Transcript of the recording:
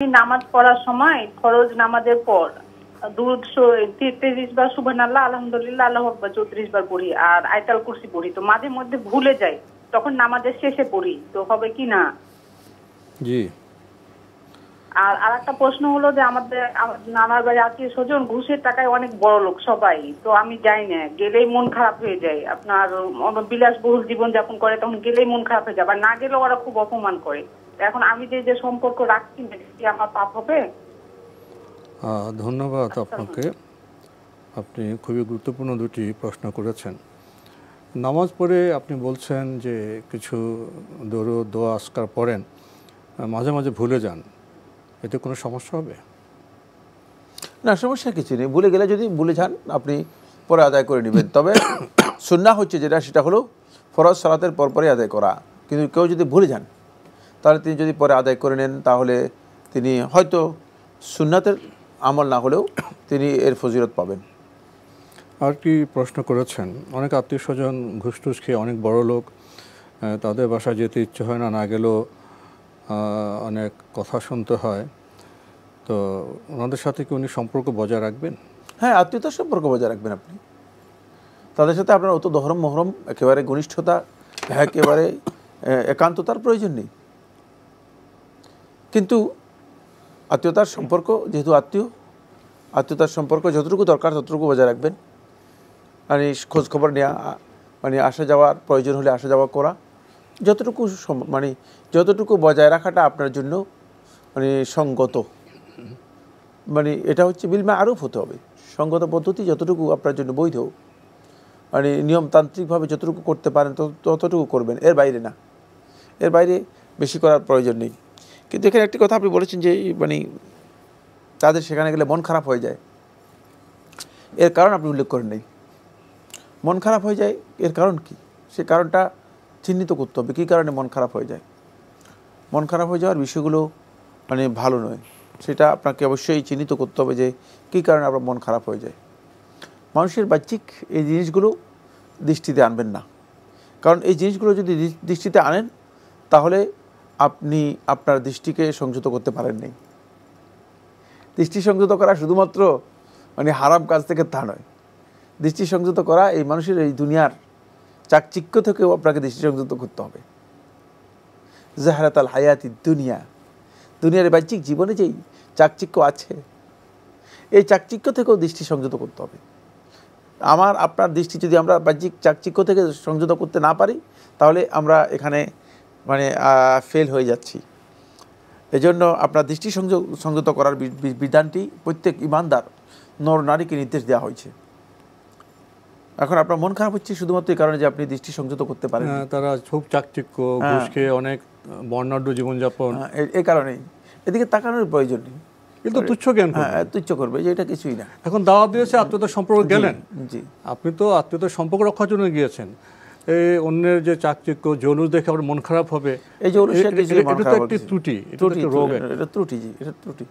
নামাজ পড়ার সময় ফরজ নামাজের পর দুরূদ 33 বার সুবহানাল্লাহ, আলহামদুলিল্লাহ, আল্লাহু আকবার 34 বার পড়ি, আর আয়াতুল কুরসি পড়ি। তো মাঝে মধ্যে ভুলে যাই, তখন নামাজের শেষে পড়ি, তো হবে কি না? জি। আর আরেকটা প্রশ্ন হলো যে আমাদের নানার বাড়ি আত্মীয় স্বজন ঘুষের টাকায় অনেক বড় লোক সবাই, তো আমি যাই না, গেলেই মন খারাপ হয়ে যায়। আপনার বিলাসবহুল জীবন যাপন করে, তখন গেলেই মন খারাপ হয়ে যায়, আর না গেলেও ওরা খুব অপমান করে। এখন আমি যে সম্পর্ক রাখছি না, কি আমার পাপ হবে? ধন্যবাদ আপনাকে। আপনি খুবই গুরুত্বপূর্ণ দুটি প্রশ্ন করেছেন। নামাজ পড়ে আপনি বলছেন যে কিছু দরুদ দোয়া আজকার পড়েন, মাঝে মাঝে ভুলে যান, এতে কোনো সমস্যা হবে? না, সমস্যা কিছু নেই। ভুলে গেলে যদি ভুলে যান, আপনি পরে আদায় করে নেবেন। তবে সুন্নাহ হচ্ছে যেটা, সেটা হলো ফরজ সালাতের পরপরই আদায় করা। কিন্তু কেউ যদি ভুলে যান, তাহলে তিনি যদি পরে আদায় করে নেন, তাহলে তিনি হয়তো সুন্নাতের আমল না হলেও তিনি এর ফজিলত পাবেন। আর কি প্রশ্ন করেছেন, অনেক আত্মীয় স্বজন ঘুষ টুস খেয়ে অনেক বড় লোক, তাদের বাসায় যেতে ইচ্ছে হয় না, না গেলেও অনেক কথা শুনতে হয়, তো ওনাদের সাথে কি উনি সম্পর্ক বজায় রাখবেন? হ্যাঁ, আত্মীয়তার সম্পর্ক বজায় রাখবেন আপনি। তাদের সাথে আপনার অত ধরম মহরম, একেবারে ঘনিষ্ঠতা, একেবারে একান্ততার প্রয়োজন নেই। কিন্তু আত্মীয়তার সম্পর্ক, যেহেতু আত্মীয়তার সম্পর্ক যতটুকু দরকার ততটুকু বজায় রাখবেন। মানে খোঁজ খবর নেওয়া, মানে আসা যাওয়ার প্রয়োজন হলে আসা যাওয়া করা, যতটুকু বজায় রাখাটা আপনার জন্য মানে সঙ্গত, মানে এটা হচ্ছে বিল মারুফ হতে হবে। সঙ্গত পদ্ধতি যতটুকু আপনার জন্য বৈধ, মানে নিয়মতান্ত্রিকভাবে যতটুকু করতে পারেন ততটুকু করবেন, এর বাইরে না। এর বাইরে বেশি করার প্রয়োজন নেই। কিন্তু এখানে একটি কথা আপনি বলেছেন যে মানে তাদের সেখানে গেলে মন খারাপ হয়ে যায়, এর কারণ আপনি উল্লেখ করেন নাই। মন খারাপ হয়ে যায়, এর কারণ কি? সে কারণটা চিহ্নিত করতে হবে, কী কারণে মন খারাপ হয়ে যায়। মন খারাপ হয়ে যাওয়ার বিষয়গুলো মানে ভালো নয়, সেটা আপনাকে অবশ্যই চিহ্নিত করতে হবে যে কী কারণে আপনার মন খারাপ হয়ে যায়। মানুষের বাহ্যিক এই জিনিসগুলো দৃষ্টিতে আনবেন না, কারণ এই জিনিসগুলো যদি দৃষ্টিতে আনেন, তাহলে আপনি আপনার দৃষ্টিকে সংযত করতে পারেন নাই। দৃষ্টি সংযত করা শুধুমাত্র মানে হারাম কাজ থেকে তা নয়। দৃষ্টি সংযত করা এই মানুষের এই দুনিয়ার চাকচিক্য থেকেও আপনাকে দৃষ্টি সংযত করতে হবে। জাহরাত আল হায়াতি দুনিয়ার বাহ্যিক জীবনে যেই চাকচিক্য আছে, এই চাকচিক্য থেকেও দৃষ্টি সংযত করতে হবে। আপনার দৃষ্টি যদি আমরা বাহ্যিক চাকচিক্য থেকে সংযত করতে না পারি, তাহলে আমরা এখানে মানে ফেল হয়ে যাচ্ছি। এজন্য আপনার দৃষ্টি সংযত করার বিধানটি প্রত্যেক ইমানদার নর নারীকে নির্দেশ দেওয়া হয়েছে। এখন আপনার মন খারাপ হচ্ছে শুধুমাত্র এই কারণে যে আপনি দৃষ্টি সংযত করতে পারেন। তারা খুব চাকচিক্য, ঘুষ খেয়ে অনেক বর্ণাঢ্য জীবনযাপন, এই কারণেই এদিকে তাকানোর প্রয়োজন নেই। কিন্তু তুচ্ছ জ্ঞান, তুচ্ছ করবে যে এটা কিছুই না। এখন দাওয়াত দিয়েছে, আত্মীয়তার সম্পর্ক গেলেন, জি, আপনি তো আত্মীয়তার সম্পর্ক রক্ষার জন্য গিয়েছেন, এই অন্যের যে চাকচিক্য জলুস দেখে আপনার মন খারাপ হবে, এই জলুস এটা তো একটি ত্রুটি, এটা তো একটা রোগ, এটা ত্রুটি, জি, এটা ত্রুটি।